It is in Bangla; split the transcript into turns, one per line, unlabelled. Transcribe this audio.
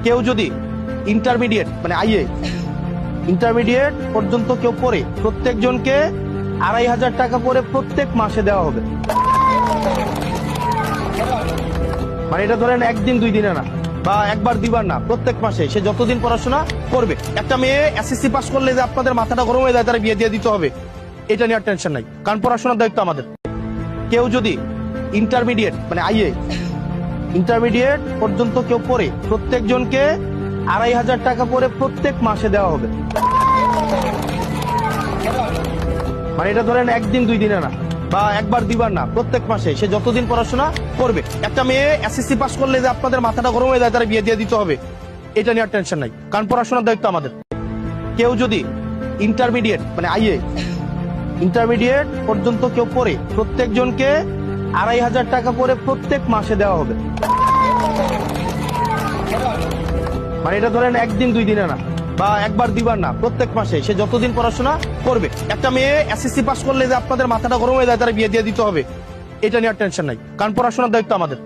কেউ যদি ইন্টারমিডিয়েট মানে আইএ ইন্টারমিডিয়েট পর্যন্ত কেউ পড়ে প্রত্যেকজনকে 2500 টাকা করে প্রত্যেক মাসে দেওয়া হবে। মানে এটা ধরেন একদিন দুই দিনে না বা একবার দুইবার না, প্রত্যেক মাসে সে যতদিন পড়াশোনা করবে। একটা মেয়ে এসএসসি পাস করলে যে আপনাদের মাথাটা গরম হয়ে যায় তারা বিয়ে দিয়ে দিতে হবে, এটা নিয়ে আর টেনশন নাই, কারণ পড়াশোনার দায়িত্ব আমাদের। কেউ যদি ইন্টারমিডিয়েট মানে আইএ ইন্টারমিডিয়েট পর্যন্ত কেউ পড়ে প্রত্যেকজনকে 2500 টাকা করে প্রত্যেক মাসে দেওয়া হবে। মানে এটা ধরেন একদিন দুই দিনে না বা একবার দুইবার না, প্রত্যেক মাসে সে যতদিন পড়াশোনা করবে। একটা মেয়ে এসএসসি পাস করলে যে আপনাদের মাথাটা গরম হয়ে যায় তারা বিয়ে দিয়ে দিতে হবে, এটা নিয়ে আর টেনশন নাই, কারণ পড়াশোনার দায়িত্ব আমাদের। কেউ যদি ইন্টারমিডিয়েট মানে আইএ ইন্টারমিডিয়েট পর্যন্ত কেউ পড়ে প্রত্যেকজনকে 2500 টাকা করে প্রত্যেক মাসে দেওয়া হবে। মানে এটা ধরেন একদিন দুই দিনে না বা একবার দুইবার না, প্রত্যেক মাসে সে যতদিন পড়াশোনা করবে। একটা মেয়ে এসএসসি পাস করলে যে আপনাদের মাথাটা গরম হয়ে যায় তারা বিয়ে দিয়ে দিতে হবে, এটা নিয়ে আর টেনশন নাই, কারণ পড়াশোনার দায়িত্ব আমাদের।